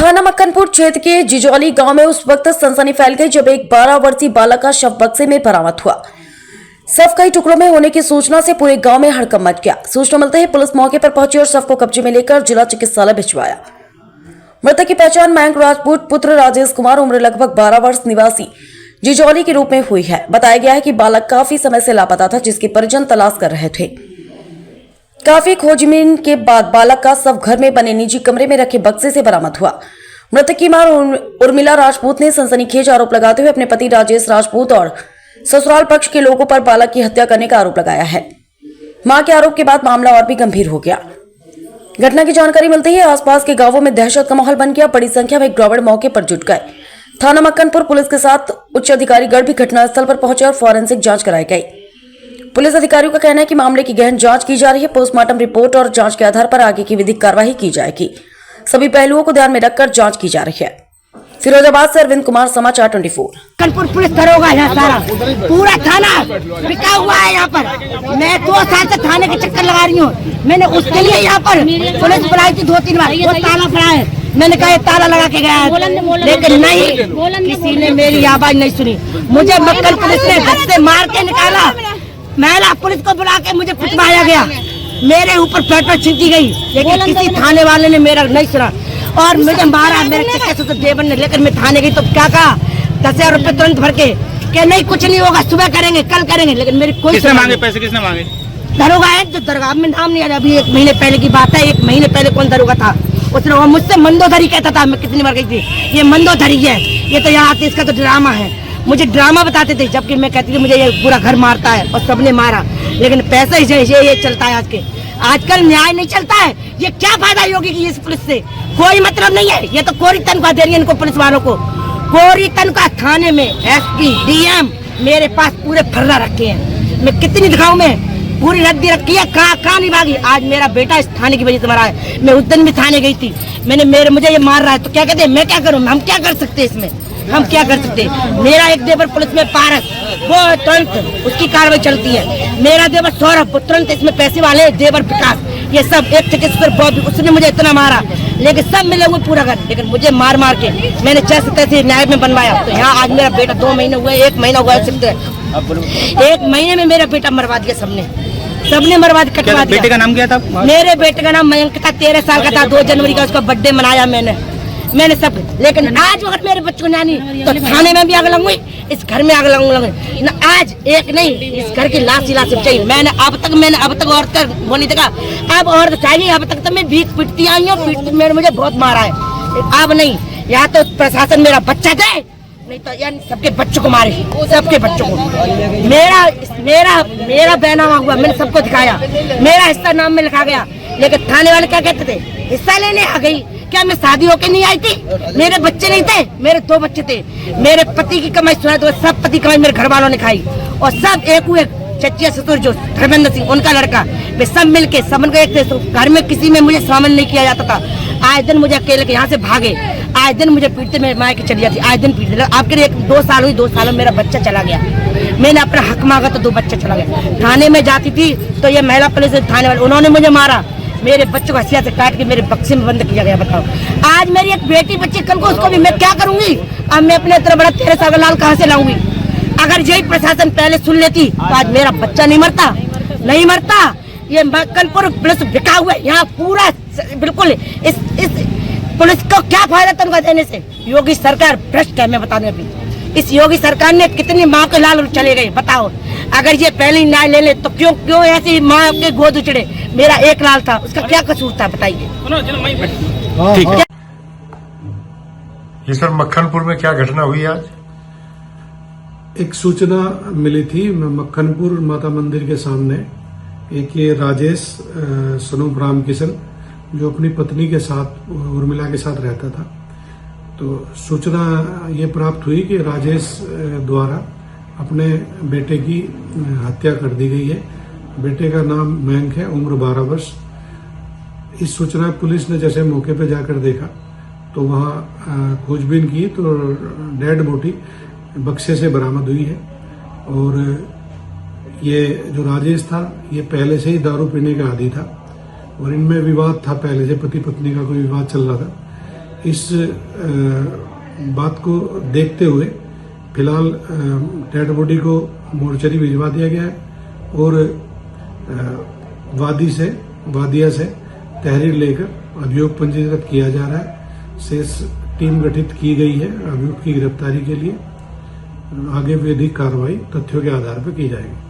थाना मक्खनपुर क्षेत्र के जिजौली गांव में उस वक्त सनसनी फैल गई जब एक 12 वर्षीय बालक का शव बक्से में बरामद हुआ। शव कई टुकड़ों में होने की सूचना से पूरे गांव में हड़कंप मच गया। सूचना मिलते ही पुलिस मौके पर पहुंची और शव को कब्जे में लेकर जिला चिकित्सालय भिजवाया। मृतक की पहचान मयंक राजपूत पुत्र राजेश कुमार उम्र लगभग 12 वर्ष निवासी जिजौली के रूप में हुई है। बताया गया है कि बालक काफी समय से लापता था, जिसके परिजन तलाश कर रहे थे। काफी खोजबीन के बाद बालक का शव घर में बने निजी कमरे में रखे बक्से से बरामद हुआ। मृतक की मां उर्मिला राजपूत ने सनसनीखेज आरोप लगाते हुए अपने पति राजेश राजपूत और ससुराल पक्ष के लोगों पर बालक की हत्या करने का आरोप लगाया है। मां के आरोप के बाद मामला और भी गंभीर हो गया। घटना की जानकारी मिलते ही आसपास के गांवों में दहशत का माहौल बन गया। बड़ी संख्या में ग्रामीण मौके पर जुट गए। थाना मक्खनपुर पुलिस के साथ उच्च अधिकारीगण भी घटनास्थल पर पहुंचे और फॉरेंसिक जांच कराई गई। पुलिस अधिकारियों का कहना है कि मामले की गहन जांच की जा रही है। पोस्टमार्टम रिपोर्ट और जांच के आधार पर आगे की विधिक कार्रवाई की जाएगी। सभी पहलुओं को ध्यान में रखकर जांच की जा रही है। फिरोजाबाद से अरविंद कुमार, समाचार 24। कानपुर पुलिस दरोगा है, सारा पूरा थाना बिका हुआ है यहाँ पर। मैं 2 साल से थाने के चक्कर लगा रही हूँ। मैंने उसके लिए यहाँ पर पुलिस बुलाई थी 2-3 बार। वो ताला पड़ा है, मैंने कहा ताला लगा के गया है, लेकिन नहीं, किसी ने मेरी आवाज नहीं सुनी। मुझे मक्खन पुलिस ने घर से मार के निकाला। महिला पुलिस को बुला के मुझे पिटवाया गया, मेरे ऊपर पेट्रोल छिड़की गई, लेकिन किसी थाने वाले ने मेरा नहीं सुना और मुझे मारा। मेरे चक्के से देवन ने लेकर मैं थाने गई तो क्या कहा, 10,000 रुपए तुरंत भर के नहीं कुछ नहीं होगा, सुबह करेंगे, कल करेंगे, लेकिन मेरी कोई किसने मांगे पैसे? किसने मांगे? दरोगा है जो दरगाह में नाम नहीं आ। अभी 1 महीने पहले की बात है। 1 महीने पहले कौन दरोगा था, उसने वो मुझसे मंदोदरी कहता था। मैं कितनी बार गई थी, ये मंदोदरी है, ये तो यहाँ आती, इसका तो ड्रामा है। मुझे ड्रामा बताते थे, जबकि मैं कहती थी मुझे ये पूरा घर मारता है और सबने मारा, लेकिन पैसा ही ये चलता है। आजकल न्याय नहीं चलता है। ये क्या फायदा योगी की इस पुलिस से? कोई मतलब नहीं है। ये तो कोरी तनख्वाह दे रही है इनको, पुलिस वालों को कोरी तनख्वाह। थाने में एसपी डीएम मेरे पास पूरे फर्रा रखे हैं। मैं कितनी दिखाऊं, मैं पूरी रद्दी रखी है, कहाँ नहीं भागी। आज मेरा बेटा इस थाने की वजह से मरा है। मैं उस दिन भी थाने गई थी, मुझे ये मार रहा है तो क्या कहते हैं, मैं क्या करूँ? हम क्या कर सकते हैं इसमें? हम क्या कर सकते हैं? मेरा एक देवर पुलिस में पारस, वो तुरंत उसकी कार्रवाई चलती है। मेरा देवर सौरभ, वो तुरंत इसमें पैसे वाले, देवर विकास, ये सब एक चिकित्सक, उसने मुझे इतना मारा, लेकिन सब मिले हुए पूरा घर, लेकिन मुझे मार मार के मैंने जैसे तैसे न्याय में बनवाया। तो यहाँ आज मेरा बेटा 2 महीने हुए, 1 महीना हुआ है, 1 महीने में मेरा बेटा मरवा दिया सबने मरवा दिया, कटवा दिया। बेटे का नाम क्या था? मेरे बेटे का नाम मयंक था, 13 साल का था। 2 जनवरी का उसका बर्थडे मनाया मैंने सब। लेकिन आज अगर मेरे बच्चों को जानी तो थाने में भी आग लगूंगी, इस घर में आग लगूंगी ना। आज एक नहीं, इस घर की लाश चाहिए। मैंने अब तक औरत का वो नहीं देखा। अब औरत चाहिए। अब तक तो मैं भीख पिटती आई हूँ, मुझे बहुत मारा है। अब नहीं, या तो प्रशासन मेरा बच्चा दे, नहीं तो यानी सबके बच्चों को मारे, सबके बच्चों को। मेरा बैनामा हुआ, मैंने सबको दिखाया, मेरा हिस्सा नाम में लिखा गया। लेकिन थाने वाले क्या कहते थे, हिस्सा लेने आ गई। क्या मैं शादी होके नहीं आई थी? मेरे बच्चे नहीं थे, मेरे 2 बच्चे थे। मेरे पति की कमाई सुना तो सब पति कमाई मेरे घर वालों ने खाई, और सब एक हुए। चचिया ससुर जो धर्मेंद्र सिंह, उनका लड़का, वे सब मिलके सबन को एक थे। तो घर में किसी में मुझे शामिल नहीं किया जाता था। आए दिन मुझे अकेले के यहाँ से भागे, आए दिन मुझे पीटते, मेरे माँ की चली जाती, आए दिन पीटते। आपके 2 साल हुई, 2 साल में मेरा बच्चा चला गया। मैंने अपना हक मांगा तो 2 बच्चा चला गया। थाने में जाती थी तो ये महिला पुलिस थाने वाले, उन्होंने मुझे मारा। मेरे बच्चों को हथियार से काट के मेरे बक्से में बंद किया गया। बताओ, आज मेरी एक बेटी बच्ची, कल को उसको भी मैं क्या करूंगी? अब मैं अपने इतना बड़ा 13 साल का लाल कहाँ से लाऊंगी? अगर यही प्रशासन पहले सुन लेती तो आज मेरा बच्चा नहीं मरता। ये मक्खनपुर पुलिस बिका हुआ है यहाँ पूरा, बिल्कुल। इस पुलिस को क्या फायदा तनख्वाह देने से? योगी सरकार भ्रष्ट है। मैं बता दूं, अभी इस योगी सरकार ने कितनी माँ के लाल चले गए। बताओ, अगर ये पहले ही न्याय ले ले तो क्यों ऐसी माँ के गोद उचड़े? मेरा 1 लाल था, उसका क्या कसूर था, बताइए। ये सर मक्खनपुर में क्या घटना हुई आज? एक सूचना मिली थी मक्खनपुर माता मंदिर के सामने। एक ये राजेश सनोप राम किशन, जो अपनी पत्नी के साथ उर्मिला के साथ रहता था, तो सूचना ये प्राप्त हुई कि राजेश द्वारा अपने बेटे की हत्या कर दी गई है। बेटे का नाम मयंक है, उम्र 12 वर्ष। इस सूचना पुलिस ने जैसे मौके पर जाकर देखा तो वहाँ खोजबीन की तो डेड बॉडी बक्से से बरामद हुई है। और ये जो राजेश था, ये पहले से ही दारू पीने का आदी था और इनमें विवाद था, पहले से पति पत्नी का कोई विवाद चल रहा था। इस बात को देखते हुए फिलहाल डेड बॉडी को मोर्चरी भिजवा दिया गया है और वादिया से तहरीर लेकर अभियोग पंजीकृत किया जा रहा है। शेष टीम गठित की गई है अभियुक्त की गिरफ्तारी के लिए। आगे विधिक कार्रवाई तथ्यों के आधार पर की जाएगी।